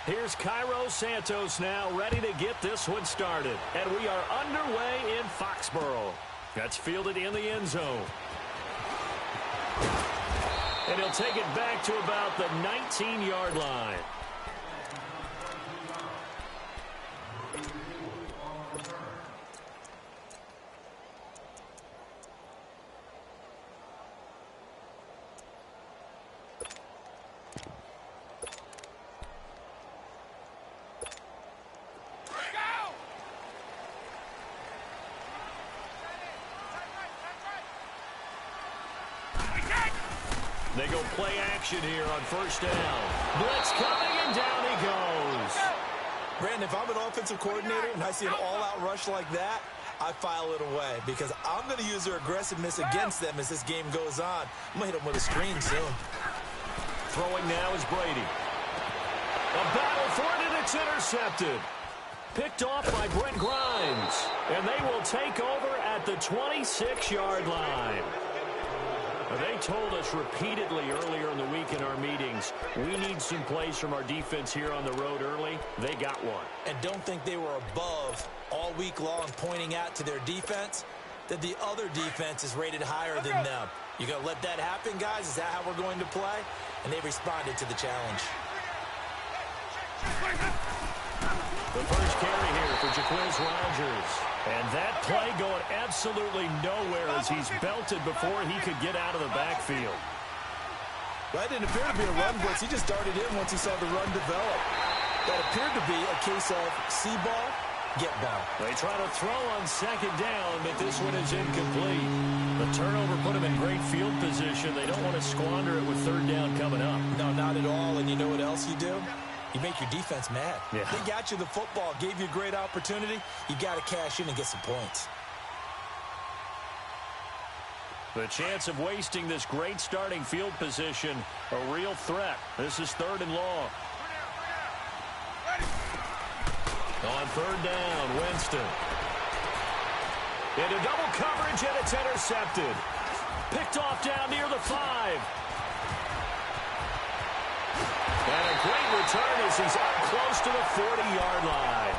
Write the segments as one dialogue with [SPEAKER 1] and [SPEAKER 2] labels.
[SPEAKER 1] Here's Cairo Santos now ready to get this one started. And we are underway in Foxborough. That's fielded in the end zone. And he'll take it back to about the 19-yard line. They go play action here on first down. Blitz coming, and down he goes.
[SPEAKER 2] Brandon, if I'm an offensive coordinator and I see an all-out rush like that, I file it away because I'm going to use their aggressiveness against them as this game goes on. I'm going to hit them with a screen soon.
[SPEAKER 1] Throwing now is Brady. A battle for it, and it's intercepted. Picked off by Brent Grimes. And they will take over at the 26-yard line. They told us repeatedly earlier in the week in our meetings, we need some plays from our defense here on the road early. They got one.
[SPEAKER 2] And don't think they were above all week long pointing out to their defense that the other defense is rated higher than them. You going to let that happen, guys? Is that how we're going to play? And they responded to the challenge.
[SPEAKER 1] The first carry here for Jaquiz Rogers. And that play going absolutely nowhere as he's belted before he could get out of the backfield.
[SPEAKER 2] That didn't appear to be a run blitz. He just darted in once he saw the run develop. That appeared to be a case of see ball, get ball.
[SPEAKER 1] They try to throw on second down, but this one is incomplete. The turnover put him in great field position. They don't want to squander it with third down coming up.
[SPEAKER 2] No, not at all. And you know what else you do? You make your defense mad.
[SPEAKER 1] Yeah.
[SPEAKER 2] They got you the football, gave you a great opportunity. You got to cash in and get some points.
[SPEAKER 1] The chance of wasting this great starting field position, a real threat. This is third and long. On third down, Winston. Into double coverage, and it's intercepted. Picked off down near the 5. And a great return as he's up close to the 40-yard line.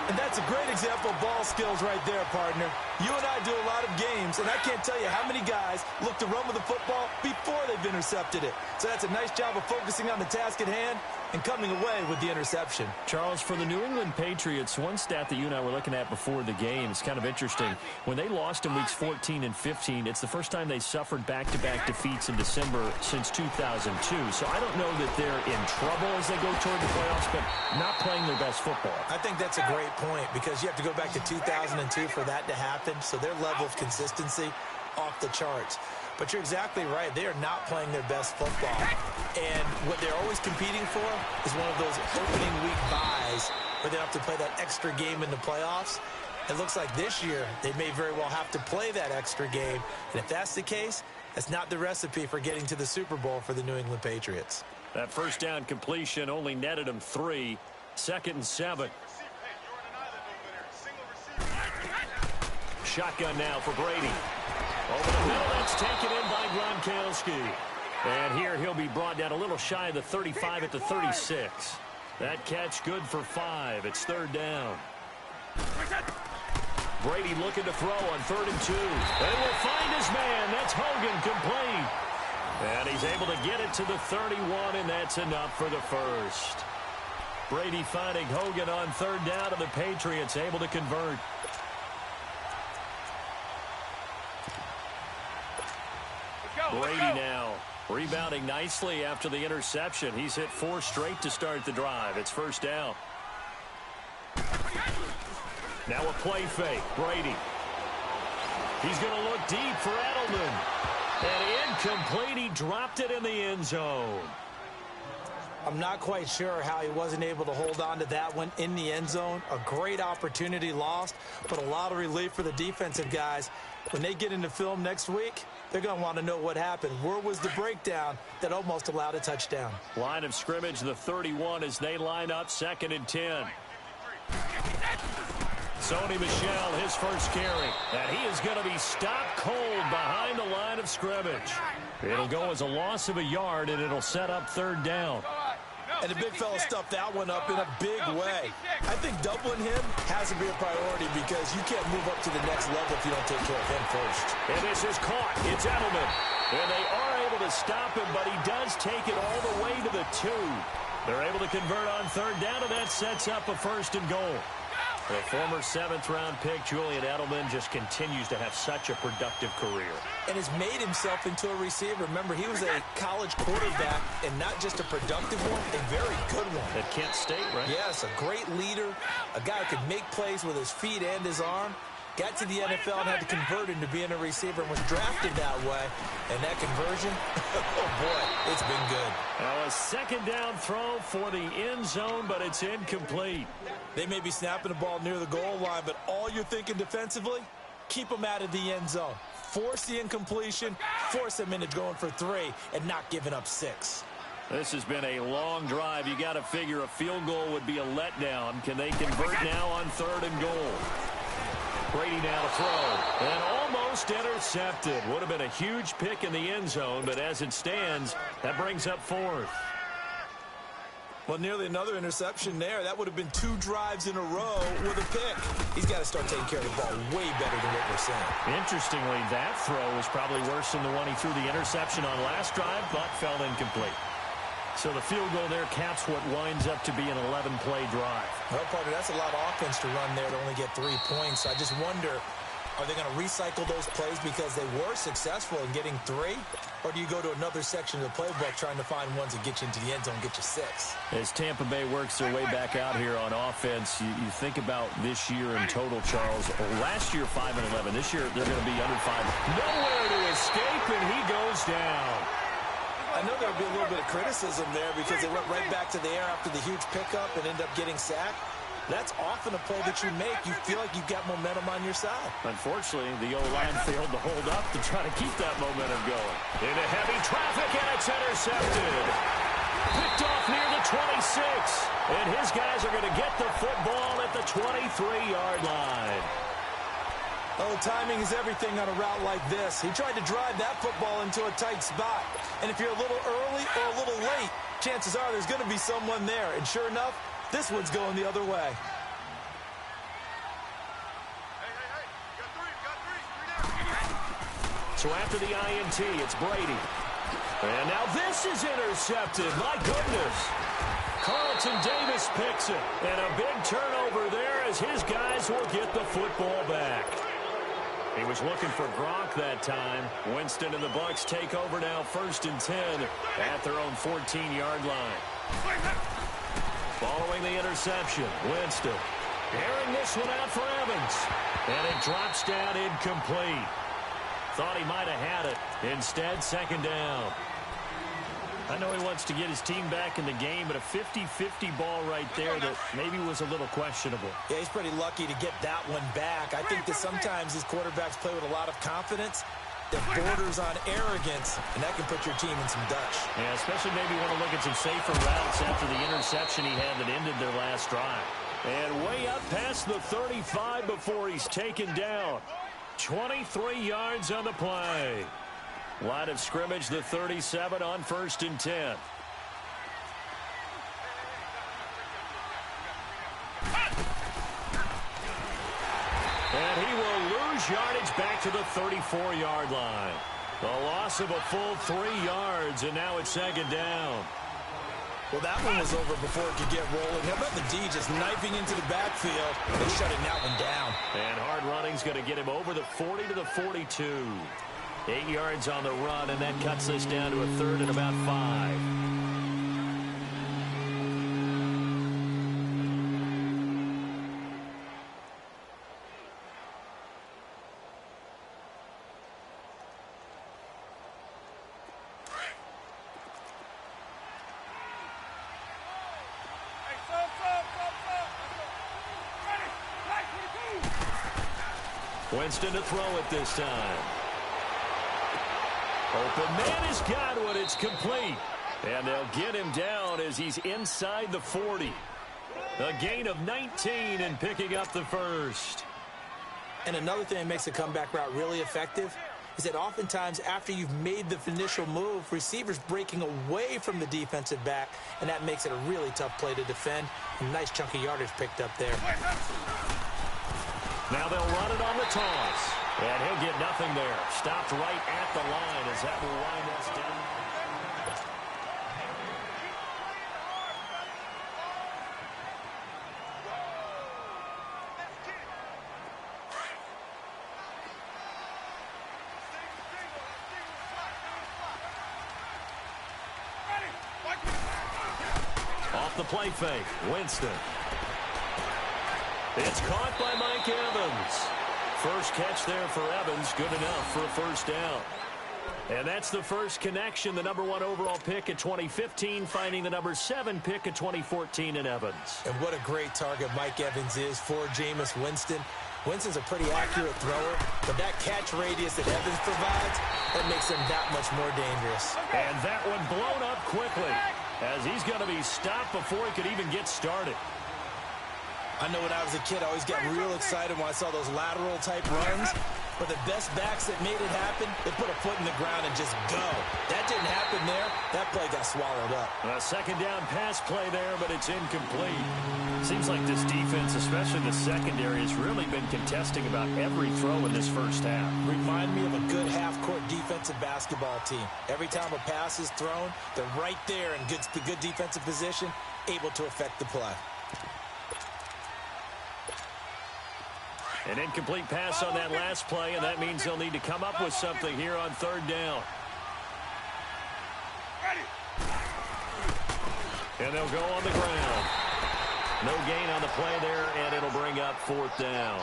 [SPEAKER 2] And that's a great example of ball skills right there, partner. You and I do a lot of games, and I can't tell you how many guys look to run with the football before they've intercepted it. So that's a nice job of focusing on the task at hand and coming away with the interception.
[SPEAKER 1] Charles, for the New England Patriots, one stat that you and I were looking at before the game is kind of interesting. When they lost in weeks 14 and 15, it's the first time they suffered back-to-back defeats in December since 2002. So I don't know that they're in trouble as they go toward the playoffs, but not playing their best football.
[SPEAKER 2] I think that's a great point because you have to go back to 2002 for that to happen. So their level of consistency off the charts. But you're exactly right. They are not playing their best football. And what they're always competing for is one of those opening week buys where they have to play that extra game in the playoffs. It looks like this year they may very well have to play that extra game. And if that's the case, that's not the recipe for getting to the Super Bowl for the New England Patriots.
[SPEAKER 1] That first down completion only netted them 3. 2nd and 7. Shotgun now for Brady. Over the middle, that's taken in by Gronkowski. And here he'll be brought down a little shy of the 35 at the 36. That catch good for 5. It's third down. Brady looking to throw on 3rd and 2. They will find his man. That's Hogan complete. And he's able to get it to the 31, and that's enough for the first. Brady finding Hogan on 3rd down, and the Patriots able to convert. Brady now rebounding nicely after the interception. He's hit 4 straight to start the drive. It's first down. Now a play fake. Brady. He's going to look deep for Edelman. And incomplete. He dropped it in the end zone.
[SPEAKER 2] I'm not quite sure how he wasn't able to hold on to that one in the end zone. A great opportunity lost, but a lot of relief for the defensive guys. When they get into film next week, they're going to want to know what happened. Where was the breakdown that almost allowed a touchdown?
[SPEAKER 1] Line of scrimmage, the 31, as they line up 2nd and 10. Sony Michel, his first carry. And he is going to be stopped cold behind the line of scrimmage. It'll go as a loss of a yard, and it'll set up 3rd down.
[SPEAKER 2] And the big fella stuffed that one up in a big way. I think doubling him has to be a priority because you can't move up to the next level if you don't take care of him first.
[SPEAKER 1] And this is caught. It's Edelman. And they are able to stop him, but he does take it all the way to the 2. They're able to convert on third down, and that sets up a 1st and goal. The former 7th-round pick, Julian Edelman, just continues to have such a productive career.
[SPEAKER 2] And has made himself into a receiver. Remember, he was a college quarterback, and not just a productive one, a very good one.
[SPEAKER 1] At Kent State, right?
[SPEAKER 2] Yes, a great leader, a guy who could make plays with his feet and his arm. Got to the NFL and had to convert into being a receiver and was drafted that way. And that conversion, oh boy, it's been good.
[SPEAKER 1] Now a 2nd down throw for the end zone, but it's incomplete.
[SPEAKER 2] They may be snapping the ball near the goal line, but all you're thinking defensively, keep them out of the end zone. Force the incompletion, force them into going for 3, and not giving up 6.
[SPEAKER 1] This has been a long drive. You got to figure a field goal would be a letdown. Can they convert now on 3rd and goal? Brady now to throw, and almost intercepted. Would have been a huge pick in the end zone, but as it stands, that brings up 4th.
[SPEAKER 2] Well, nearly another interception there. That would have been 2 drives in a row with a pick. He's got to start taking care of the ball way better than what we're seeing.
[SPEAKER 1] Interestingly, that throw was probably worse than the one he threw the interception on last drive, but fell incomplete. So the field goal there caps what winds up to be an 11-play drive.
[SPEAKER 2] Well, partner, that's a lot of offense to run there to only get 3 points. I just wonder, are they going to recycle those plays because they were successful in getting 3? Or do you go to another section of the playbook trying to find ones that get you into the end zone and get you 6?
[SPEAKER 1] As Tampa Bay works their way back out here on offense, you think about this year in total, Charles. Last year, 5-11. This year, they're going to be under 5. Nowhere to escape, and he goes down.
[SPEAKER 2] I know there would be a little bit of criticism there because they went right back to the air after the huge pickup and ended up getting sacked. That's often a play that you make. You feel like you've got momentum on your side.
[SPEAKER 1] Unfortunately, the O-line failed to hold up to try to keep that momentum going. Into heavy traffic, and it's intercepted. Picked off near the 26. And his guys are going to get the football at the 23-yard line.
[SPEAKER 2] Oh, timing is everything on a route like this. He tried to drive that football into a tight spot. And if you're a little early or a little late, chances are there's going to be someone there. And sure enough, this one's going the other way.
[SPEAKER 1] So after the INT, it's Brady. And now this is intercepted. My goodness. Carlton Davis picks it. And a big turnover there as his guys will get the football back. He was looking for Gronk that time. Winston and the Bucs take over now, 1st and 10 at their own 14-yard line. Following the interception, Winston airing this one out for Evans. And it drops down incomplete. Thought he might have had it. Instead, 2nd down. I know he wants to get his team back in the game, but a 50-50 ball right there that maybe was a little questionable.
[SPEAKER 2] Yeah, he's pretty lucky to get that one back. I think that sometimes these quarterbacks play with a lot of confidence that borders on arrogance, and that can put your team in some Dutch.
[SPEAKER 1] Yeah, especially maybe want to look at some safer routes after the interception he had that ended their last drive. And way up past the 35 before he's taken down. 23 yards on the play. Line of scrimmage, the 37 on 1st and 10. And he will lose yardage back to the 34-yard line. The loss of a full 3 yards, and now it's 2nd down.
[SPEAKER 2] Well, that one was over before it could get rolling. How about the D just knifing into the backfield? They're shutting that one down.
[SPEAKER 1] And hard running's going to get him over the 40 to the 42. 8 yards on the run, and that cuts this down to a 3rd and about 5. Winston to throw it this time. Open man has got one. It's complete. And they'll get him down as he's inside the 40. A gain of 19 and picking up the 1st.
[SPEAKER 2] And another thing that makes a comeback route really effective is that oftentimes after you've made the initial move, receivers breaking away from the defensive back, and that makes it a really tough play to defend. A nice chunk of yardage picked up there.
[SPEAKER 1] Now they'll run it on the toss. And he'll get nothing there. Stopped right at the line as that will wind us down. Off the play fake, Winston. It's caught by Mike Evans. First catch there for Evans, good enough for a first down. And that's the first connection, the #1 overall pick at 2015, finding the #7 pick at 2014 in Evans.
[SPEAKER 2] And what a great target Mike Evans is for Jameis Winston. Winston's a pretty accurate thrower, but that catch radius that Evans provides, that makes him that much more dangerous.
[SPEAKER 1] And that one blown up quickly, as he's going to be stopped before he could even get started.
[SPEAKER 2] I know when I was a kid, I always got real excited when I saw those lateral-type runs. But the best backs that made it happen, they put a foot in the ground and just go. That didn't happen there. That play got swallowed up.
[SPEAKER 1] A second down pass play there, but it's incomplete. Seems like this defense, especially the secondary, has really been contesting about every throw in this first half.
[SPEAKER 2] Remind me of a good half-court defensive basketball team. Every time a pass is thrown, they're right there in good defensive position, able to affect the play.
[SPEAKER 1] An incomplete pass on that last play, and that means they'll need to come up with something here on third down. And they'll go on the ground. No gain on the play there, and it'll bring up fourth down.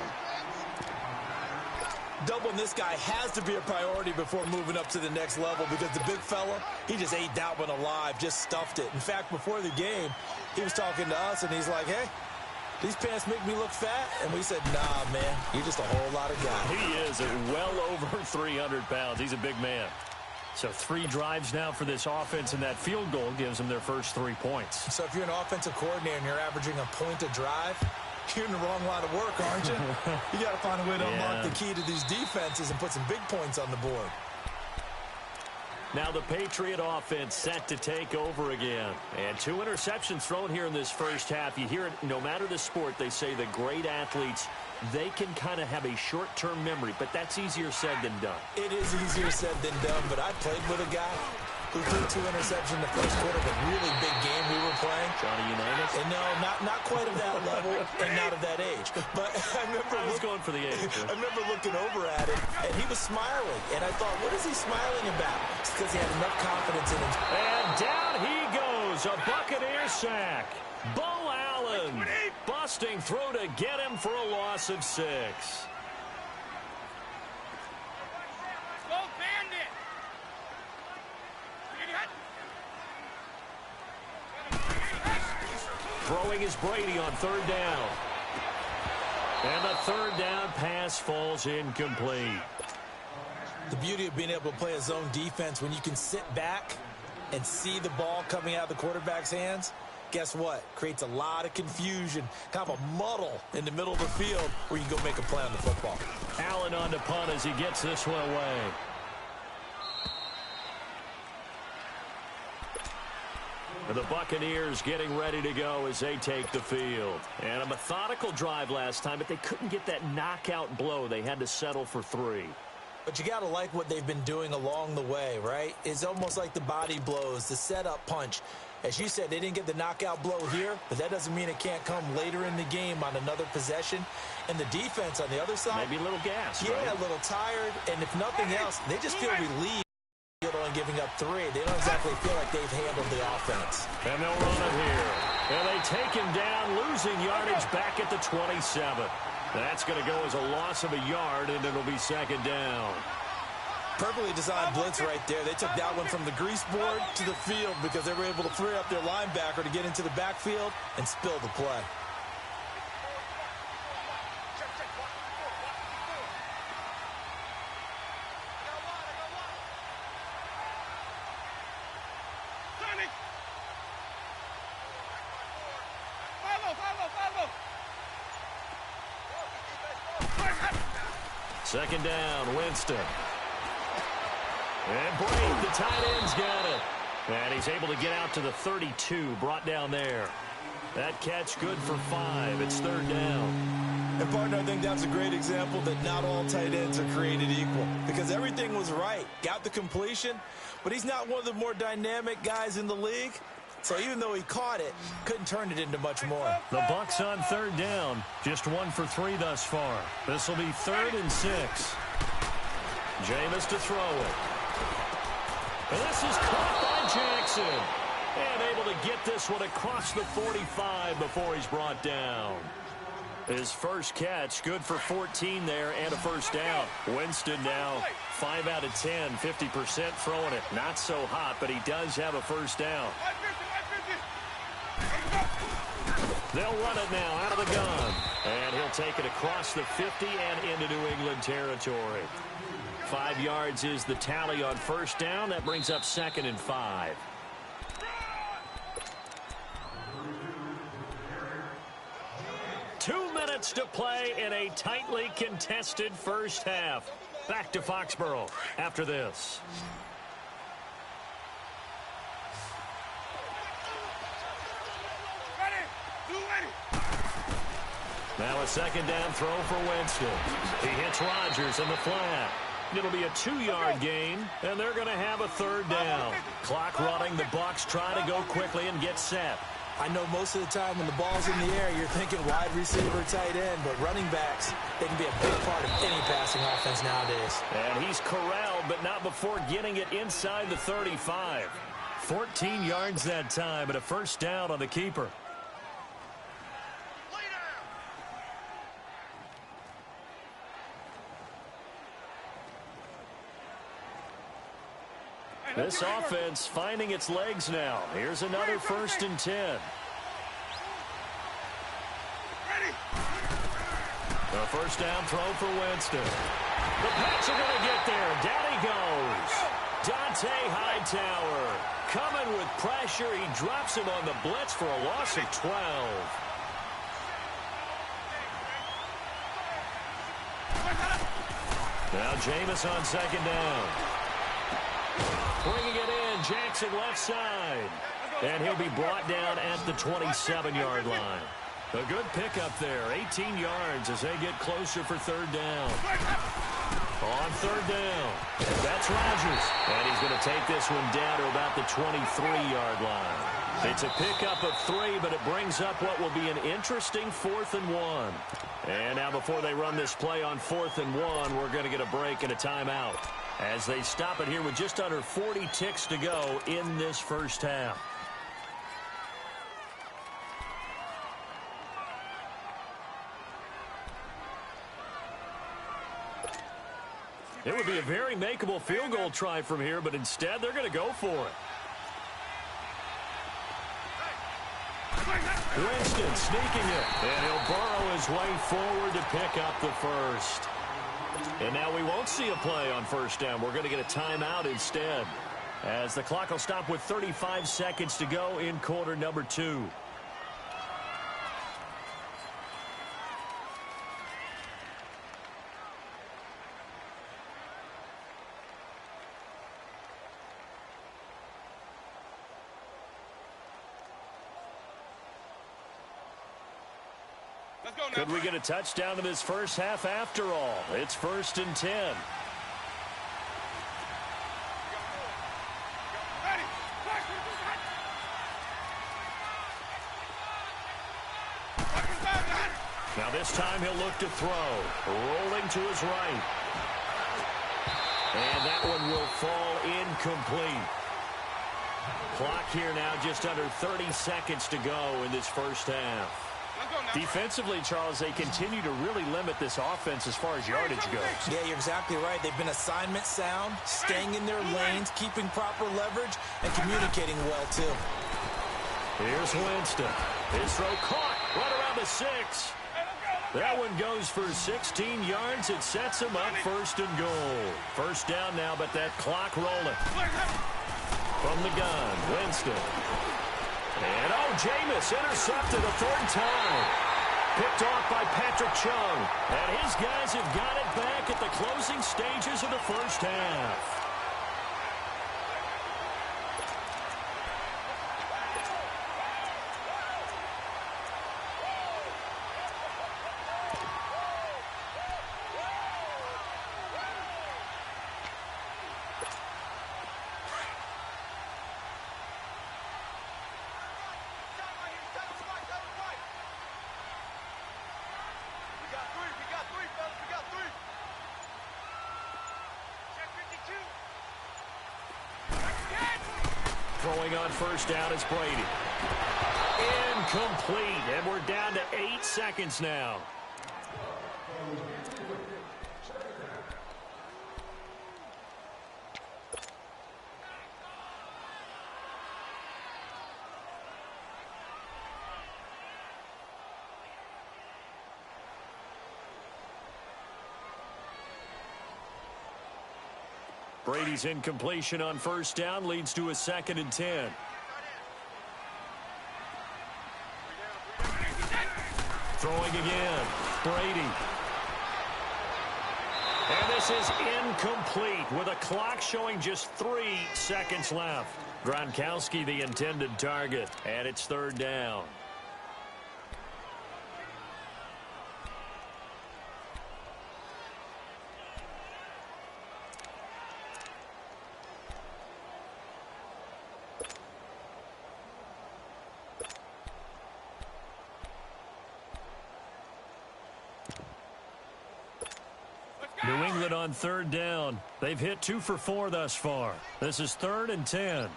[SPEAKER 2] Doubling this guy has to be a priority before moving up to the next level, because the big fella, he just ate that one alive, just stuffed it. In fact, before the game, he was talking to us, and he's like, hey, these pants make me look fat. And we said, nah, man, you're just a whole lot of guy.
[SPEAKER 1] He is at well over 300 pounds. He's a big man. So 3 drives now for this offense, and that field goal gives them their first 3 points.
[SPEAKER 2] So if you're an offensive coordinator and you're averaging a point a drive, you're in the wrong line of work, aren't you? You got to find a way to unlock the key to these defenses and put some big points on the board.
[SPEAKER 1] Now the Patriot offense set to take over again. And 2 interceptions thrown here in this first half. You hear it, no matter the sport, they say the great athletes, they can kind of have a short-term memory, but that's easier said than done.
[SPEAKER 2] It is easier said than done, but I played with a guy who threw 2 interceptions in the first quarter of a really big game we were playing.
[SPEAKER 1] Johnny Unitas?
[SPEAKER 2] And no, not quite of that level and not of that age. But I
[SPEAKER 1] was going for the age.
[SPEAKER 2] I remember looking over at him, and he was smiling. And I thought, what is he smiling about? It's because he had enough confidence in him.
[SPEAKER 1] And down he goes, a Buccaneer sack. Bo Allen busting through to get him for a loss of 6. Throwing is Brady on third down. And the third down pass falls incomplete.
[SPEAKER 2] The beauty of being able to play a zone defense, when you can sit back and see the ball coming out of the quarterback's hands, guess what? Creates a lot of confusion, kind of a muddle in the middle of the field where you can go make a play on the football.
[SPEAKER 1] Allen on to punt as he gets this one away. The Buccaneers getting ready to go as they take the field. And a methodical drive last time, but they couldn't get that knockout blow. They had to settle for 3.
[SPEAKER 2] But you got to like what they've been doing along the way, right? It's almost like the body blows, the setup punch. As you said, they didn't get the knockout blow here, but that doesn't mean it can't come later in the game on another possession. And the defense on the other side,
[SPEAKER 1] maybe a little gas,
[SPEAKER 2] yeah,
[SPEAKER 1] right?
[SPEAKER 2] A little tired. And if nothing else, they just feel relieved on giving up 3. They don't exactly feel like they've handled the offense.
[SPEAKER 1] And they'll run it here. And they take him down, losing yardage back at the 27. That's going to go as a loss of a yard, and it'll be second down.
[SPEAKER 2] Perfectly designed blitz right there. They took that one from the grease board to the field because they were able to free up their linebacker to get into the backfield and spill the play.
[SPEAKER 1] Second down, Winston. And Brady, the tight end's got it. And he's able to get out to the 32, brought down there. That catch good for 5. It's 3rd down.
[SPEAKER 2] And, partner, I think that's a great example that not all tight ends are created equal because everything was right. Got the completion, but he's not one of the more dynamic guys in the league. So even though he caught it, couldn't turn it into much more.
[SPEAKER 1] The Bucs on 3rd down. Just 1 for 3 thus far. This will be 3rd and 6. Jameis to throw it. And this is caught by Jackson. And able to get this one across the 45 before he's brought down. His first catch, good for 14 there and a 1st down. Winston now 5 out of 10, 50% throwing it. Not so hot, but he does have a 1st down. They'll run it now out of the gun. And he'll take it across the 50 and into New England territory. 5 yards is the tally on 1st down. That brings up 2nd and 5. Two minutes to play in a tightly contested first half. Back to Foxborough after this. Now a 2nd down throw for Winston. He hits Rodgers in the flat. It'll be a 2-yard gain, and they're going to have a 3rd down. Clock running. The Bucs try to go quickly and get set.
[SPEAKER 2] I know most of the time when the ball's in the air, you're thinking wide receiver, tight end, but running backs, they can be a big part of any passing offense nowadays.
[SPEAKER 1] And he's corralled, but not before getting it inside the 35. 14 yards that time, and a 1st down on the keeper. This offense finding its legs now. Here's another 1st and 10. The 1st down throw for Winston. The Pats are going to get there. Down he goes. Dante Hightower coming with pressure. He drops him on the blitz for a loss of 12. Now Jameis on 2nd down. Bringing it in, Jackson left side. And he'll be brought down at the 27-yard line. A good pickup there, 18 yards as they get closer for 3rd down. On 3rd down, that's Rodgers. And he's going to take this one down to about the 23-yard line. It's a pickup of 3, but it brings up what will be an interesting 4th and 1. And now before they run this play on 4th and 1, we're going to get a break and a timeout as they stop it here with just under 40 ticks to go in this first half. It would be a very makeable field goal try from here, but instead they're going to go for it. Winston sneaking it, and he'll burrow his way forward to pick up the 1st. And now we won't see a play on 1st down. We're going to get a timeout instead, as the clock will stop with 35 seconds to go in quarter number 2. Could we get a touchdown in this first half after all? It's 1st and 10. Now this time he'll look to throw. Rolling to his right. And that one will fall incomplete. Clock here now just under 30 seconds to go in this first half. Defensively, Charles, they continue to really limit this offense as far as yardage goes.
[SPEAKER 2] Yeah, you're exactly right. They've been assignment sound, staying in their lanes, keeping proper leverage, and communicating well, too.
[SPEAKER 1] Here's Winston. His throw caught right around the 6. That one goes for 16 yards. It sets him up 1st and goal. 1st down now, but that clock rolling. From the gun, Winston. And, Jameis intercepted a 3rd time. Picked off by Patrick Chung. And his guys have got it back at the closing stages of the first half. Throwing on first down is Brady. Incomplete, and we're down to 8 seconds now. Brady's incompletion on first down leads to a 2nd and 10. Throwing again. Brady. And this is incomplete with a clock showing just 3 seconds left. Gronkowski the intended target, and it's 3rd down. New England on 3rd down. They've hit 2 for 4 thus far. This is 3rd and 10.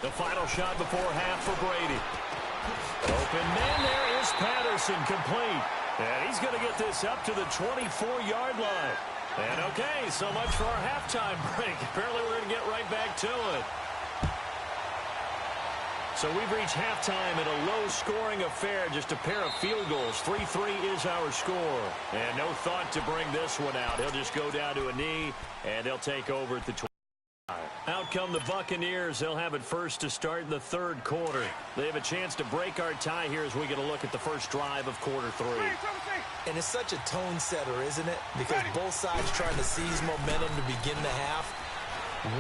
[SPEAKER 1] The final shot before half for Brady. Open man, there is Patterson, complete. And he's going to get this up to the 24-yard line. And okay, so much for our halftime break. Apparently we're going to get right back to it. So we've reached halftime in a low-scoring affair, just a pair of field goals. 3-3 is our score. And no thought to bring this one out. He'll just go down to a knee, and they'll take over at the 25. Out come the Buccaneers. They'll have it first to start in the 3rd quarter. They have a chance to break our tie here as we get a look at the first drive of quarter 3.
[SPEAKER 2] And it's such a tone setter, isn't it? Because both sides trying to seize momentum to begin the half.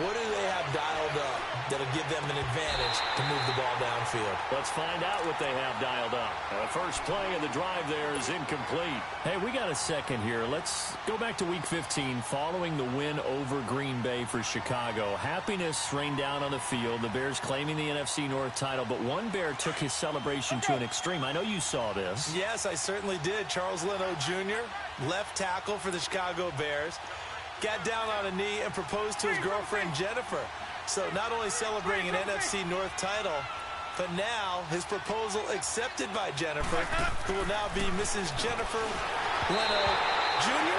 [SPEAKER 2] What do they have dialed up that'll give them an advantage to move the ball downfield?
[SPEAKER 1] Let's find out what they have dialed up. The first play of the drive there is incomplete. Hey, we got a second here. Let's go back to Week 15 following the win over Green Bay for Chicago. Happiness rained down on the field. The Bears claiming the NFC North title, but one Bear took his celebration to an extreme. I know you saw this.
[SPEAKER 2] Yes, I certainly did. Charles Leno Jr., left tackle for the Chicago Bears, got down on a knee and proposed to his girlfriend, Jennifer. So not only celebrating an NFC North title, but now his proposal accepted by Jennifer, who will now be Mrs. Jennifer Leno Jr.?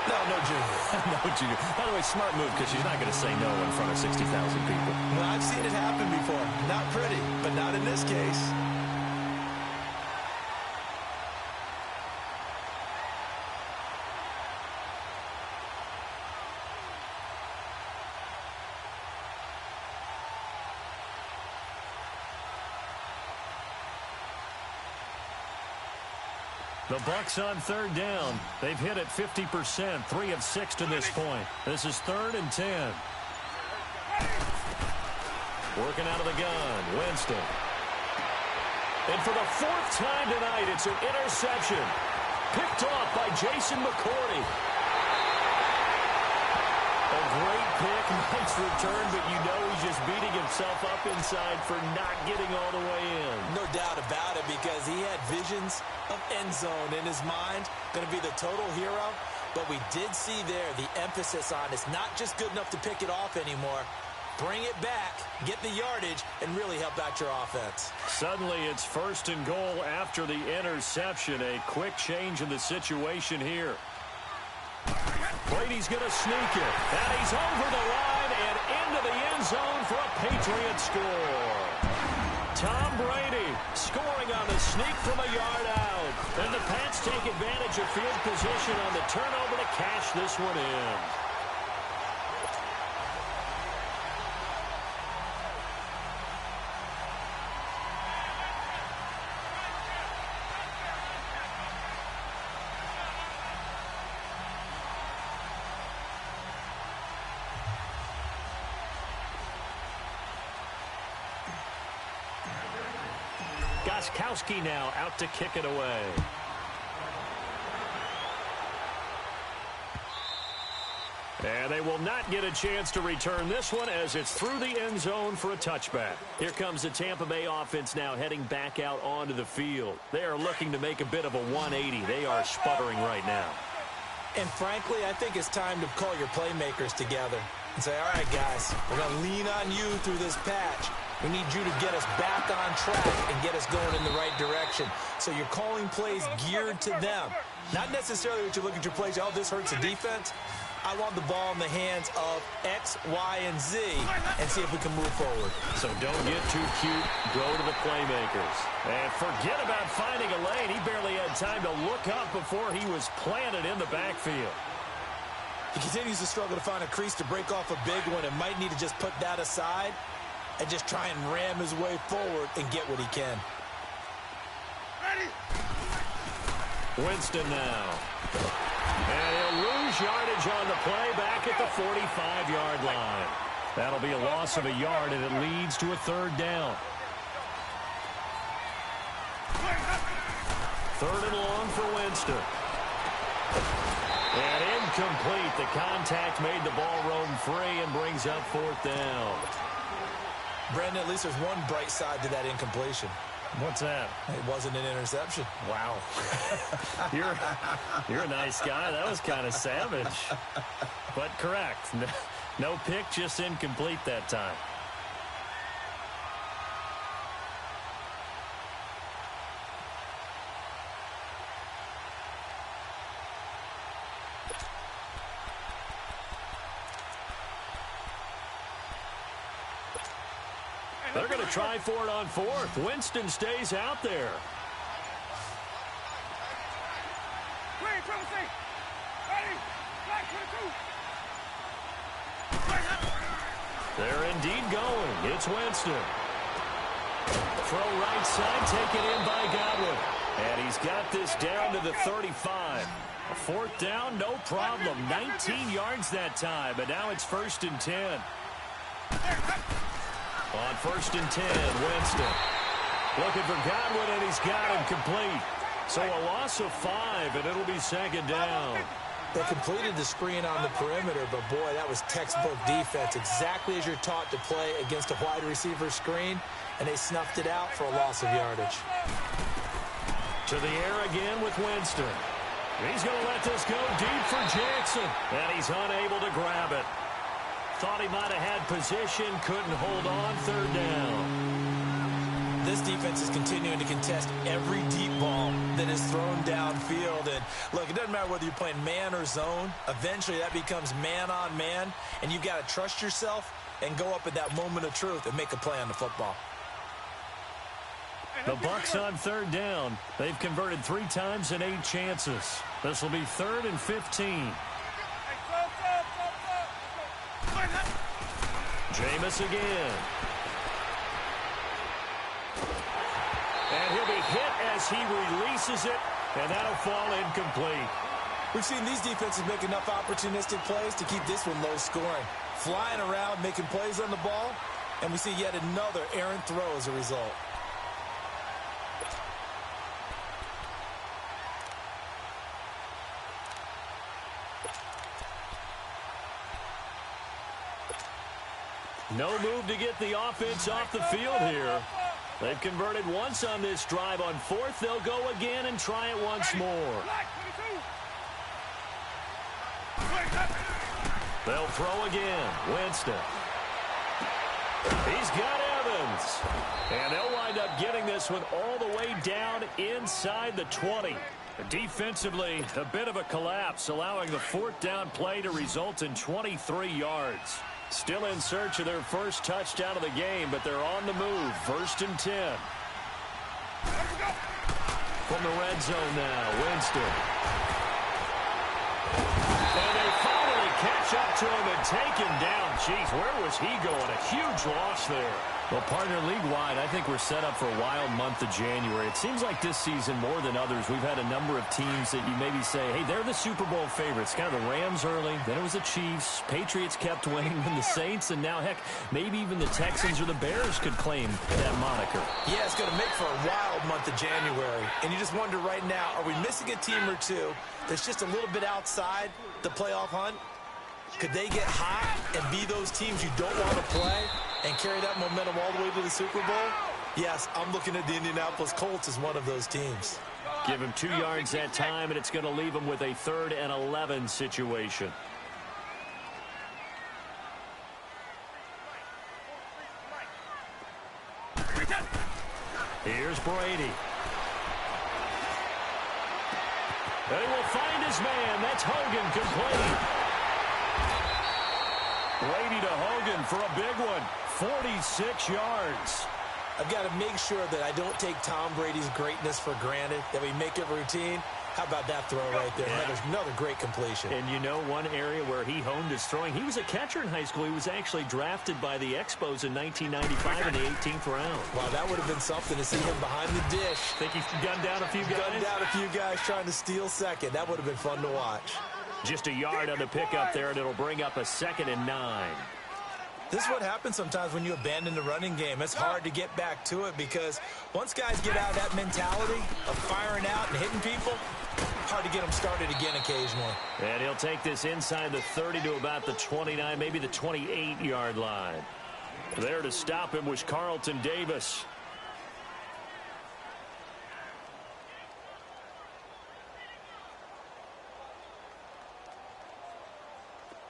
[SPEAKER 2] No Jr.
[SPEAKER 1] No Jr. By the way, smart move, because she's not going to say no in front of 60,000 people.
[SPEAKER 2] Well, I've seen it happen before. Not pretty, but not in this case.
[SPEAKER 1] The Bucs on 3rd down. They've hit it 50%, 3 of 6 to this point. This is 3rd and 10. Working out of the gun, Winston. And for the 4th time tonight, it's an interception. Picked off by Jason McCourty. A great pick, nice return, but you know he's just beating himself up inside for not getting all the way in.
[SPEAKER 2] No doubt about it, because he had visions of end zone in his mind, going to be the total hero. But we did see there the emphasis on it's not just good enough to pick it off anymore. Bring it back, get the yardage, and really help out your offense.
[SPEAKER 1] Suddenly it's 1st and goal after the interception. A quick change in the situation here. Brady's going to sneak it. And he's over the line and into the end zone for a Patriot score. Tom Brady scoring on the sneak from a yard out. And the Pats take advantage of field position on the turnover to cash this one in. Gostkowski now out to kick it away. And they will not get a chance to return this one as it's through the end zone for a touchback. Here comes the Tampa Bay offense now heading back out onto the field. They are looking to make a bit of a 180. They are sputtering right now.
[SPEAKER 2] And frankly, I think it's time to call your playmakers together. and say, all right, guys, we're going to lean on you through this patch. We need you to get us back on track and get us going in the right direction. So you're calling plays geared to them. Not necessarily that you look at your plays, oh, this hurts the defense. I want the ball in the hands of X, Y, and Z and see if we can move forward.
[SPEAKER 1] So don't get too cute. Go to the playmakers. And forget about finding a lane. He barely had time to look up before he was planted in the backfield.
[SPEAKER 2] He continues to struggle to find a crease to break off a big one and might need to just put that aside and just try and ram his way forward and get what he can.
[SPEAKER 1] Winston now. And he'll lose yardage on the play back at the 45-yard line. That'll be a loss of a yard, and it leads to a third down. Third and long for Winston. And incomplete. The contact made the ball roam free and brings up fourth down.
[SPEAKER 2] Brandon, at least there's one bright side to that incompletion.
[SPEAKER 1] What's that?
[SPEAKER 2] It wasn't an interception.
[SPEAKER 1] Wow. You're a nice guy. That was kind of savage. But correct. No pick, just incomplete that time. They're going to try for it on fourth. Winston stays out there. They're indeed going. It's Winston. Throw right side, taken in by Godwin. And he's got this down to the 35. A fourth down, no problem. 19 yards that time, but now it's 1st and 10. On 1st and 10, Winston. Looking for Godwin, and he's got him complete. So a loss of 5, and it'll be 2nd down.
[SPEAKER 2] They completed the screen on the perimeter, but boy, that was textbook defense. Exactly as you're taught to play against a wide receiver screen, and they snuffed it out for a loss of yardage.
[SPEAKER 1] To the air again with Winston. He's going to let this go deep for Jackson, and he's unable to grab it. Thought he might have had position, couldn't hold on, 3rd down.
[SPEAKER 2] This defense is continuing to contest every deep ball that is thrown downfield. And look, it doesn't matter whether you're playing man or zone. Eventually that becomes man on man, and you've got to trust yourself and go up at that moment of truth and make a play on the football.
[SPEAKER 1] The Bucs on 3rd down. They've converted 3 times in 8 chances. This will be 3rd and 15. Jameis again. And he'll be hit as he releases it, and that'll fall incomplete.
[SPEAKER 2] We've seen these defenses make enough opportunistic plays to keep this one low scoring. Flying around, making plays on the ball, and we see yet another errant throw as a result.
[SPEAKER 1] No move to get the offense off the field here. They've converted once on this drive. On 4th, they'll go again and try it once more. They'll throw again. Winston. He's got Evans. And they'll wind up getting this one all the way down inside the 20. Defensively, a bit of a collapse, allowing the 4th down play to result in 23 yards. Still in search of their first touchdown of the game, but they're on the move. 1st and 10. From the red zone now, Winston. And they finally catch up to him and take him down. Jeez, where was he going? A huge loss there. Well, partner, league-wide, I think we're set up for a wild month of January. It seems like this season, more than others, we've had a number of teams that you maybe say, hey, they're the Super Bowl favorites. Kind of the Rams early, then it was the Chiefs. Patriots kept winning, then the Saints, and now, heck, maybe even the Texans or the Bears could claim that moniker.
[SPEAKER 2] Yeah, it's going to make for a wild month of January. And you just wonder right now, are we missing a team or two that's just a little bit outside the playoff hunt? Could they get hot and be those teams you don't want to play and carry that momentum all the way to the Super Bowl? Yes, I'm looking at the Indianapolis Colts as one of those teams.
[SPEAKER 1] Give him 2 yards that time, and it's going to leave him with a 3rd and 11 situation. Here's Brady. And he will find his man. That's Hogan complete. Brady to Hogan for a big one. 46 yards.
[SPEAKER 2] I've got to make sure that I don't take Tom Brady's greatness for granted, that we make it routine. How about that throw right there?
[SPEAKER 1] Yeah.
[SPEAKER 2] Another great completion.
[SPEAKER 1] And you know one area where he honed his throwing? He was a catcher in high school. He was actually drafted by the Expos in 1995 in the 18th round.
[SPEAKER 2] Wow, that would have been something to see him behind the dish.
[SPEAKER 1] Think he gunned down a few guys?
[SPEAKER 2] Gunned down a few guys trying to steal second. That would have been fun to watch.
[SPEAKER 1] Just a yard on the pickup there, and it'll bring up a 2nd and 9.
[SPEAKER 2] This is what happens sometimes when you abandon the running game. It's hard to get back to it because once guys get out of that mentality of firing out and hitting people, hard to get them started again occasionally.
[SPEAKER 1] And he'll take this inside the 30 to about the 29, maybe the 28-yard line. There to stop him was Carlton Davis.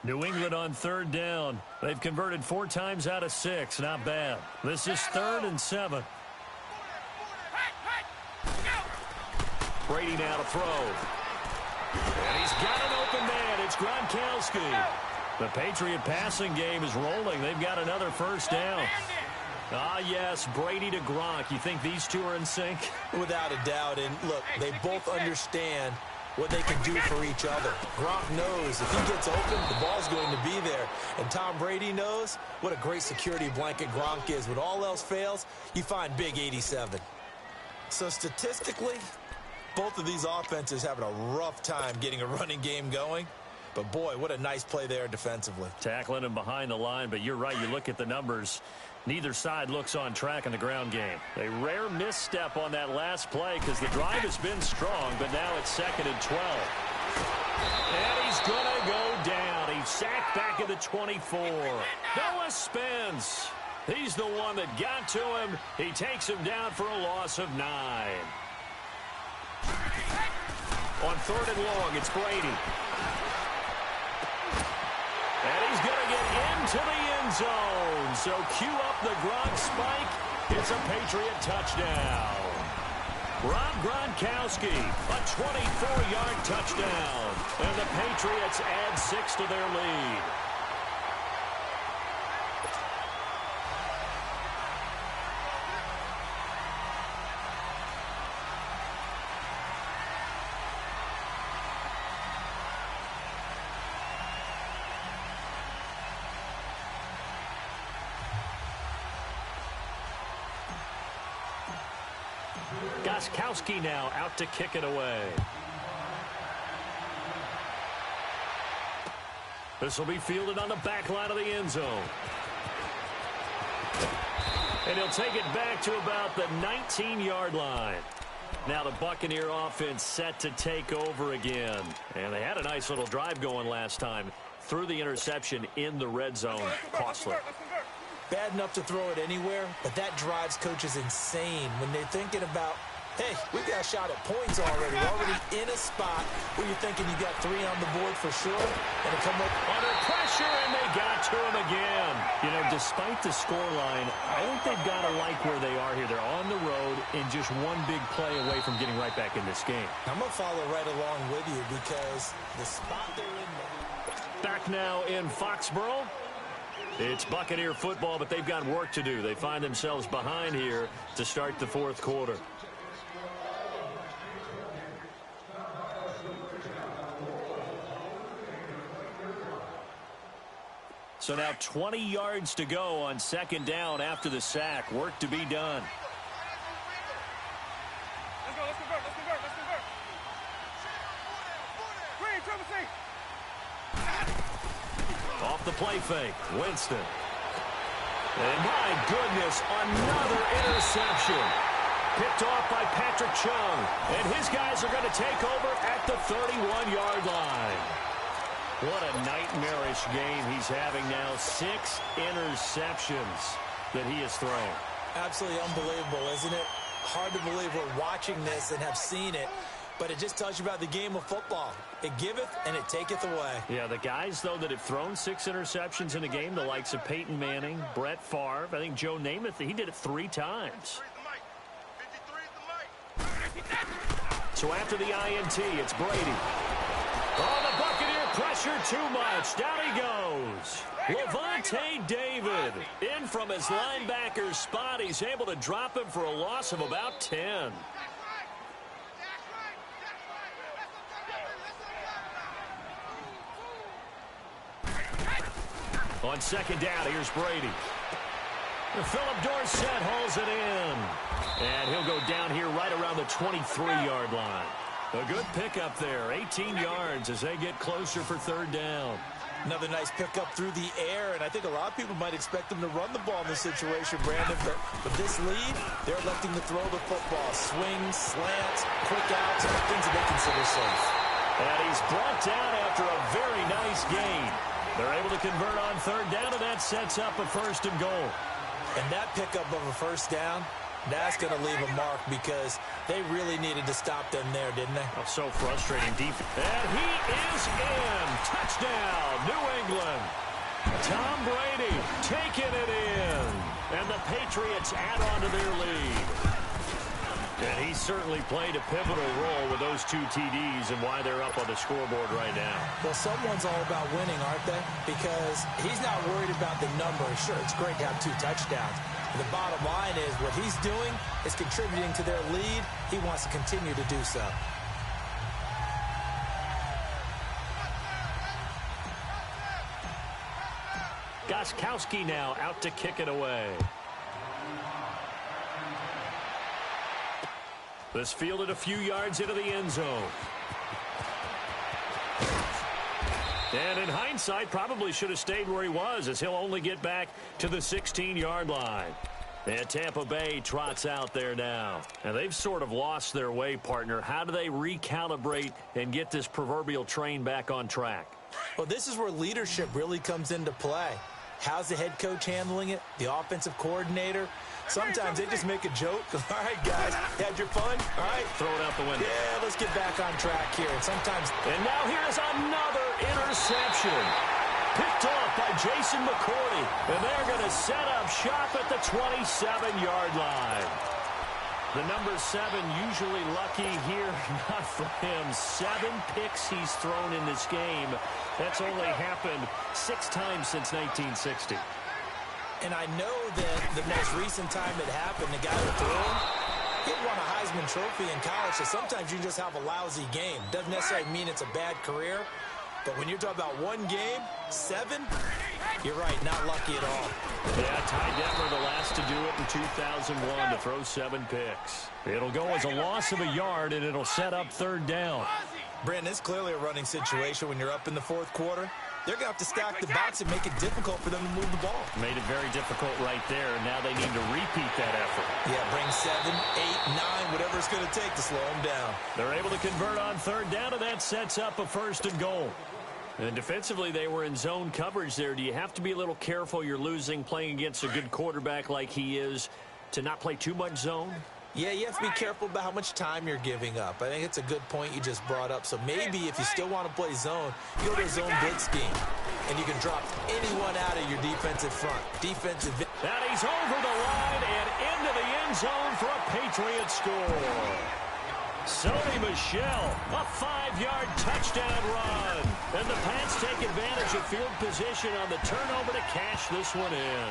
[SPEAKER 1] New England on 3rd down. They've converted 4 times out of 6. Not bad. This is 3rd and 7. Brady now to throw. And he's got an open man. It's Gronkowski. The Patriot passing game is rolling. They've got another 1st down. Ah, yes, Brady to Gronk. You think these two are in sync?
[SPEAKER 2] Without a doubt. And look, they both understand what they can do for each other. Gronk knows if he gets open, the ball's going to be there. And Tom Brady knows what a great security blanket Gronk is. When all else fails, you find big 87. So statistically, both of these offenses having a rough time getting a running game going. But, boy, what a nice play there defensively.
[SPEAKER 1] Tackling him behind the line, but you're right. You look at the numbers. Neither side looks on track in the ground game. A rare misstep on that last play because the drive has been strong, but now it's 2nd and 12. And he's going to go down. He's sacked back at the 24. Noah Spence. He's the one that got to him. He takes him down for a loss of 9. On 3rd and long, it's Brady. And he's going to get into the end zone. So cue up the Gronk spike. It's a Patriot touchdown. Rob Gronkowski, a 24-yard touchdown. And the Patriots add 6 to their lead. Gronkowski now out to kick it away. This will be fielded on the back line of the end zone. And he'll take it back to about the 19-yard line. Now the Buccaneer offense set to take over again. And they had a nice little drive going last time. Threw the interception in the red zone. Costly.
[SPEAKER 2] Bad enough to throw it anywhere, but that drives coaches insane when they're thinking about, hey, we've got a shot at points already. We're already in a spot where you're thinking you got 3 on the board for sure. And to come up
[SPEAKER 1] under pressure, and they got to him again. You know, despite the scoreline, I think they've got to like where they are here. They're on the road and just one big play away from getting right back in this game.
[SPEAKER 2] I'm going to follow right along with you because the spot they're in.
[SPEAKER 1] Back now in Foxborough. It's Buccaneer football, but they've got work to do. They find themselves behind here to start the 4th quarter. So now 20 yards to go on 2nd down after the sack. Work to be done.
[SPEAKER 3] Let's go, let's convert, let's convert, let's convert. Green, triple C.
[SPEAKER 1] Off the play fake, Winston. And my goodness, another interception. Picked off by Patrick Chung. And his guys are going to take over at the 31-yard line. What a nightmarish game he's having now. 6 interceptions that he has thrown.
[SPEAKER 2] Absolutely unbelievable, isn't it? Hard to believe we're watching this and have seen it. but it just tells you about the game of football. It giveth and it taketh away.
[SPEAKER 1] Yeah, the guys, though, that have thrown 6 interceptions in a game, the likes of Peyton Manning, Brett Favre, I think Joe Namath, he did it 3 times. So after the INT, it's Brady. Oh, the Buccaneer pressure too much. Down he goes. Levante David in from his linebacker's spot. He's able to drop him for a loss of about 10. On second down, here's Brady. Philip Dorsett hauls it in. And he'll go down here right around the 23-yard line. A good pickup there, 18 yards as they get closer for third down.
[SPEAKER 2] Another nice pickup through the air, and I think a lot of people might expect them to run the ball in this situation, Brandon. But with this lead, they're electing to throw the football. Swings, slants, quick outs, things that they consider safe.
[SPEAKER 1] And he's brought down after a very nice gain. They're able to convert on third down, and that sets up a 1st and goal.
[SPEAKER 2] And that pickup of a 1st down, that's going to leave a mark because they really needed to stop them there, didn't they?
[SPEAKER 1] Oh, so frustrating defense. And he is in. Touchdown, New England. Tom Brady taking it in. And the Patriots add on to their lead. And he certainly played a pivotal role with those 2 TDs and why they're up on the scoreboard right now.
[SPEAKER 2] Well, someone's all about winning, aren't they? Because he's not worried about the number. Sure, it's great to have 2 touchdowns. The bottom line is what he's doing is contributing to their lead. He wants to continue to do so.
[SPEAKER 1] Gostkowski now out to kick it away. This fielded a few yards into the end zone. And in hindsight, probably should have stayed where he was, as he'll only get back to the 16-yard line. And Tampa Bay trots out there now. And they've sort of lost their way, partner. How do they recalibrate and get this proverbial train back on track?
[SPEAKER 2] Well, this is where leadership really comes into play. How's the head coach handling it? The offensive coordinator? Sometimes they just make a joke. All right, guys, had your fun? All right.
[SPEAKER 1] Throw it out the window.
[SPEAKER 2] Yeah, let's get back on track here. And sometimes...
[SPEAKER 1] And now here's another interception. Picked off by Jason McCourty. And they're going to set up shop at the 27-yard line. The number 7 usually lucky here. Not for him. 7 picks he's thrown in this game. That's only happened 6 times since 1960.
[SPEAKER 2] And I know that the most recent time it happened, the guy who threw him, he won a Heisman Trophy in college, so sometimes you just have a lousy game. Doesn't necessarily mean it's a bad career, but when you're talking about 1 game, 7, you're right, not lucky at all.
[SPEAKER 1] Yeah, Ty Detmer, the last to do it in 2001, to throw 7 picks. It'll go as a loss of a yard, and it'll set up third down.
[SPEAKER 2] Brandon, it's clearly a running situation when you're up in the 4th quarter. They're going to have to stack the box and make it difficult for them to move the ball.
[SPEAKER 1] Made it very difficult right there. Now they need to repeat that effort.
[SPEAKER 2] Yeah, bring 7, 8, 9, whatever it's going to take to slow them down.
[SPEAKER 1] They're able to convert on third down, and that sets up a 1st and goal. And defensively, they were in zone coverage there. Do you have to be a little careful? You're losing playing against a good quarterback like he is to not play too much zone?
[SPEAKER 2] Yeah, you have to be careful about how much time you're giving up. I think it's a good point you just brought up. So maybe if you still want to play zone, you go to a zone blitz scheme, and you can drop anyone out of your defensive front. Defensive.
[SPEAKER 1] And he's over the line and into the end zone for a Patriot score. Sony Michel, a 5-yard touchdown run. And the Pats take advantage of field position on the turnover to cash this one in.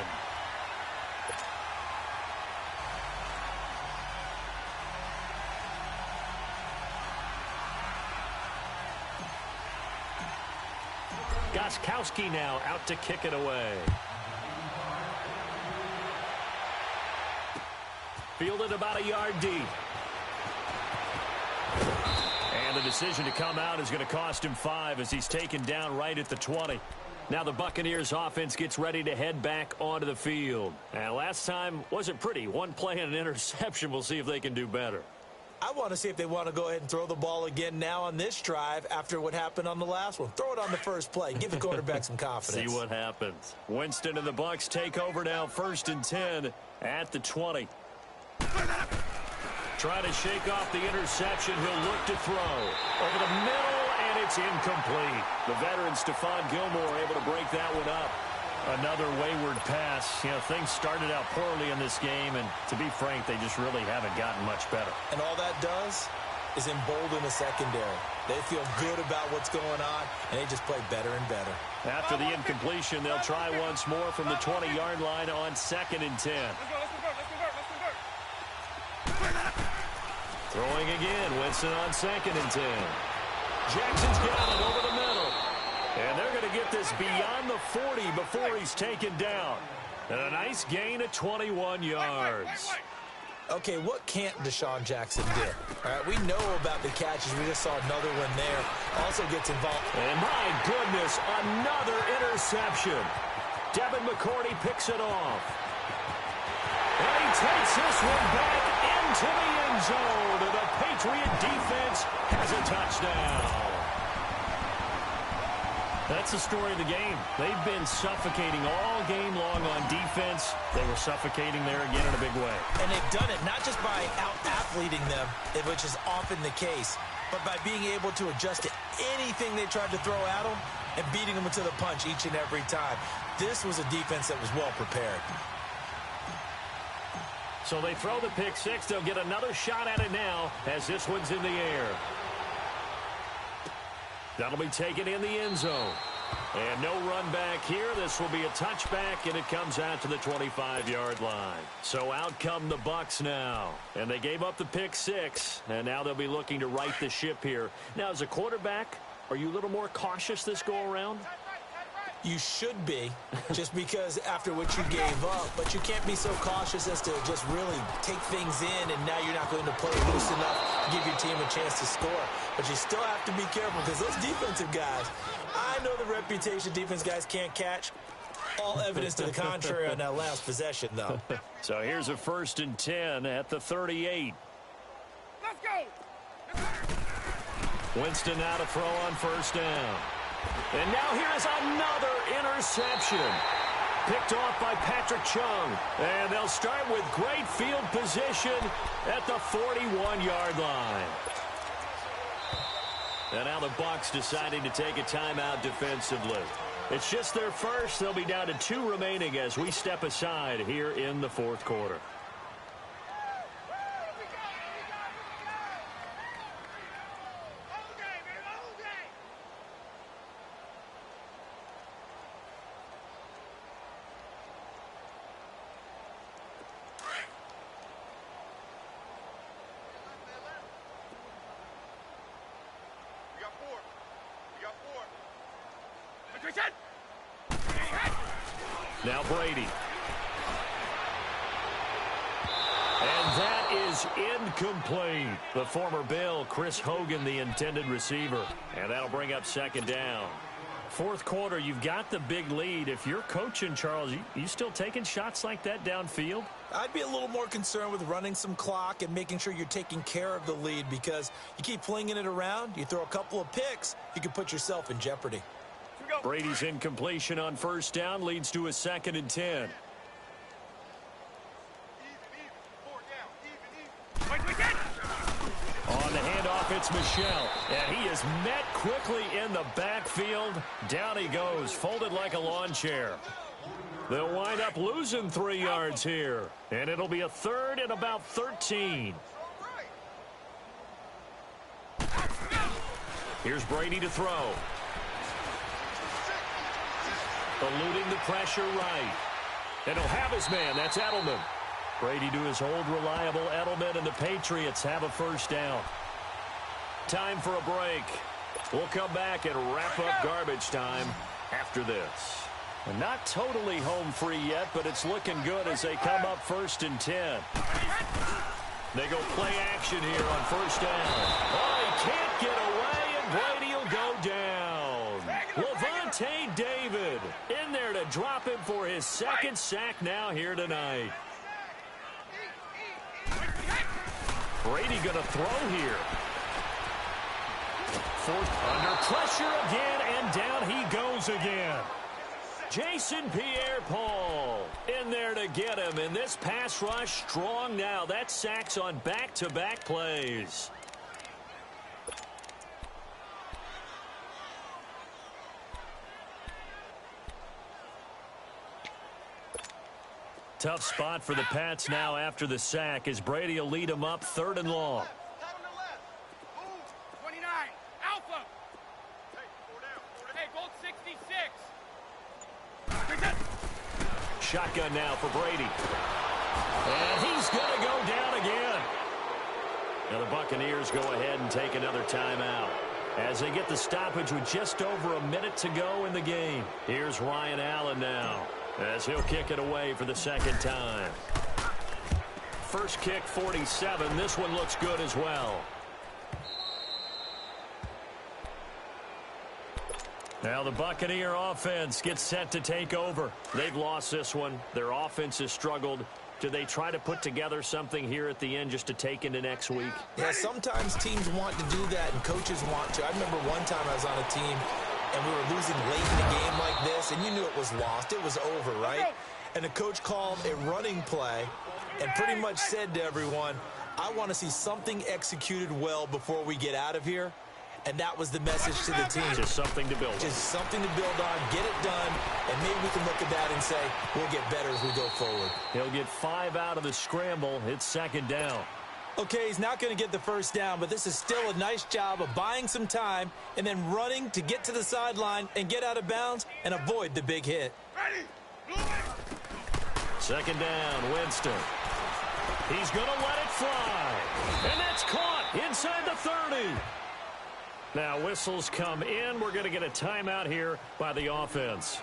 [SPEAKER 1] Gostkowski now out to kick it away. Fielded about a yard deep. And the decision to come out is going to cost him 5 as he's taken down right at the 20. Now the Buccaneers offense gets ready to head back onto the field. And last time wasn't pretty. 1 play and an interception. We'll see if they can do better.
[SPEAKER 2] I want to see if they want to go ahead and throw the ball again now on this drive after what happened on the last one. Throw it on the first play. Give the quarterback some confidence.
[SPEAKER 1] See what happens. Winston and the Bucs take over now, 1st and 10 at the 20. trying to shake off the interception. He'll look to throw. Over the middle, and it's incomplete. The veteran Stephon Gilmore able to break that one up. Another wayward pass. You know, things started out poorly in this game, and to be frank, they just really haven't gotten much better.
[SPEAKER 2] And all that does is embolden the secondary. They feel good about what's going on, and they just play better and better.
[SPEAKER 1] After the incompletion, they'll try once more from the 20-yard line on 2nd and 10. Throwing again, Winston on 2nd and 10. Jackson's got it over the middle. And they're going to get this beyond the 40 before he's taken down. And a nice gain of 21 yards.
[SPEAKER 2] Okay, what can't Deshaun Jackson do? All right, we know about the catches. We just saw another one there. Also gets involved.
[SPEAKER 1] And my goodness, another interception. Devin McCourty picks it off. And he takes this one back into the end zone. And the Patriot defense has a touchdown. That's the story of the game. They've been suffocating all game long on defense. They were suffocating there again in a big way.
[SPEAKER 2] And they've done it not just by out-athleting them, which is often the case, but by being able to adjust to anything they tried to throw at them and beating them to the punch each and every time. This was a defense that was well prepared.
[SPEAKER 1] So they throw the pick six. They'll get another shot at it now as this one's in the air. That'll be taken in the end zone. And no run back here. This will be a touchback, and it comes out to the 25-yard line. So out come the Bucs now. And they gave up the pick six, and now they'll be looking to right the ship here. Now, as a quarterback, are you a little more cautious this go-around?
[SPEAKER 2] You should be, just because after what you gave up, but you can't be so cautious as to just really take things in, and now you're not going to play loose enough to give your team a chance to score. But you still have to be careful because those defensive guys, I know the reputation defense guys can't catch. All evidence to the contrary on that last possession, though.
[SPEAKER 1] So here's a 1st and 10 at the 38.
[SPEAKER 3] Let's go.
[SPEAKER 1] Winston now to throw on 1st down. And now here is another interception. Picked off by Patrick Chung. And they'll start with great field position at the 41-yard line. And now the Bucs deciding to take a timeout defensively. It's just their first. They'll be down to 2 remaining as we step aside here in the 4th quarter. Now Brady. And that is incomplete. The former Bill, Chris Hogan, the intended receiver. And that'll bring up 2nd down. 4th quarter, you've got the big lead. If you're coaching, Charles, you still taking shots like that downfield?
[SPEAKER 2] I'd be a little more concerned with running some clock and making sure you're taking care of the lead, because you keep flinging it around, you throw a couple of picks, you can put yourself in jeopardy.
[SPEAKER 1] Brady's incompletion on 1st down leads to a 2nd and 10. On the handoff, it's Michel. And he is met quickly in the backfield. Down he goes, folded like a lawn chair. They'll wind up losing 3 yards here. And it'll be a 3rd and about 13. Here's Brady to throw. Eluding the pressure right. And he'll have his man. That's Edelman. Brady to his old reliable Edelman, and the Patriots have a 1st down. Time for a break. We'll come back and wrap up garbage time after this. And not totally home free yet, but it's looking good as they come up 1st and 10. They go play action here on 1st down. Oh, he can't get away, and Brady will go down. Levante David in there to drop him for his 2nd sack now here tonight. Brady going to throw here. 4th under pressure again, and down he goes again. Jason Pierre-Paul in there to get him, and this pass rush strong now. That's sacks on back-to-back plays. Tough spot for the Pats now after the sack as Brady will lead them up 3rd and long.
[SPEAKER 3] 29, Alpha. Hey, Gold 66.
[SPEAKER 1] Shotgun now for Brady. And he's going to go down again. Now the Buccaneers go ahead and take another timeout as they get the stoppage with just over a minute to go in the game. Here's Ryan Allen now as he'll kick it away for the second time. First kick, 47. This one looks good as well. Now the Buccaneer offense gets set to take over. They've lost this one. Their offense has struggled. Do they try to put together something here at the end just to take into next week?
[SPEAKER 2] Yeah, sometimes teams want to do that and coaches want to. I remember one time I was on a team and we were losing late in a game like this, and you knew it was lost. It was over, right? And the coach called a running play and pretty much said to everyone, I want to see something executed well before we get out of here. And that was the message to the team.
[SPEAKER 1] Just something to build on.
[SPEAKER 2] Just something to build on, get it done, and maybe we can look at that and say, we'll get better as we go forward.
[SPEAKER 1] He'll get 5 out of the scramble. It's 2nd down.
[SPEAKER 2] Okay, he's not going to get the first down, but this is still a nice job of buying some time and then running to get to the sideline and get out of bounds and avoid the big hit.
[SPEAKER 3] Ready.
[SPEAKER 1] 2nd down, Winston. He's going to let it fly. And that's caught inside the 30. Now whistles come in. We're going to get a timeout here by the offense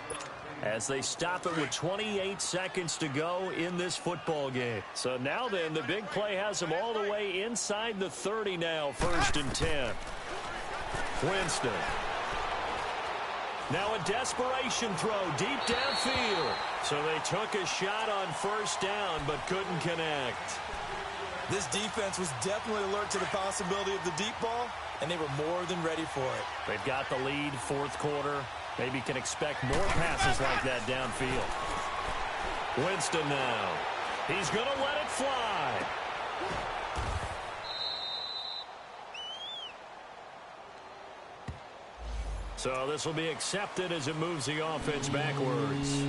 [SPEAKER 1] as they stop it with 28 seconds to go in this football game. So now then, the big play has them all the way inside the 30 now, 1st and 10. Winston. Now a desperation throw deep downfield. So they took a shot on 1st down but couldn't connect.
[SPEAKER 2] This defense was definitely alert to the possibility of the deep ball, and they were more than ready for it.
[SPEAKER 1] They've got the lead, 4th quarter. Maybe can expect more passes like that downfield. Winston now. He's going to let it fly. So this will be accepted as it moves the offense backwards.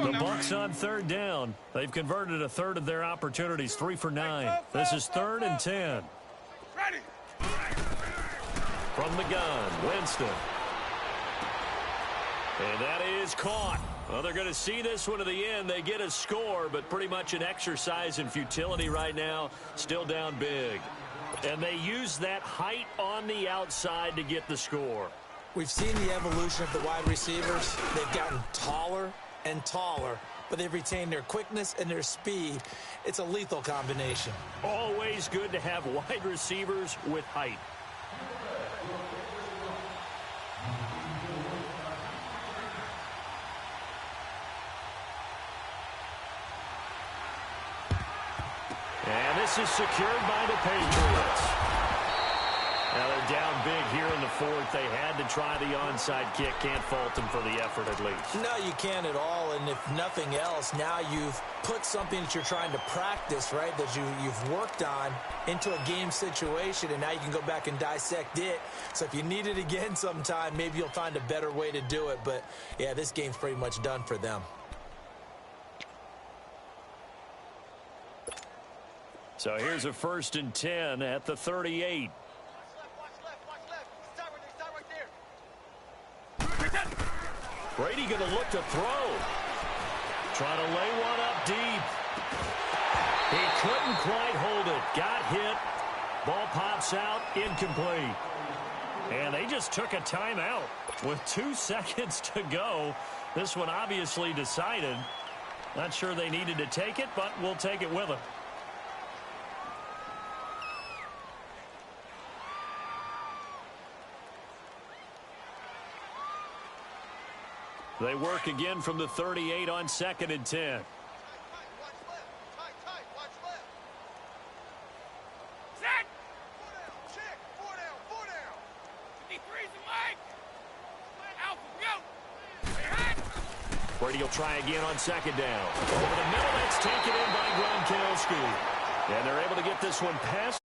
[SPEAKER 1] The Bucs on 3rd down. They've converted a 1/3 of their opportunities, 3 for 9. This is 3rd and 10.
[SPEAKER 3] Ready.
[SPEAKER 1] From the gun, Winston. And that is caught. Well, they're going to see this one to the end. They get a score, but pretty much an exercise in futility right now. Still down big. And they use that height on the outside to get the score.
[SPEAKER 2] We've seen the evolution of the wide receivers. They've gotten taller and taller, but they've retained their quickness and their speed. It's a lethal combination.
[SPEAKER 1] Always good to have wide receivers with height. And this is secured by the Patriots. Now they're down big here in the 4th. They had to try the onside kick. Can't fault them for the effort at least.
[SPEAKER 2] No, you can't at all. And if nothing else, now you've put something that you're trying to practice, right, that you've worked on into a game situation, and now you can go back and dissect it. So if you need it again sometime, maybe you'll find a better way to do it. But, yeah, this game's pretty much done for them.
[SPEAKER 1] So here's a 1st and 10 at the 38. Brady going to look to throw. Trying to lay one up deep. He couldn't quite hold it. Got hit. Ball pops out. Incomplete. And they just took a timeout with 2 seconds to go. This one obviously decided. Not sure they needed to take it, but we'll take it with them. They work again from the 38 on 2nd and 10.
[SPEAKER 3] Set. 4 down. Check. 4 down. 4 down. 53's the leg.
[SPEAKER 1] Brady will try again on second down. Over the middle, that's taken in by Gronkowski. And they're able to get this one past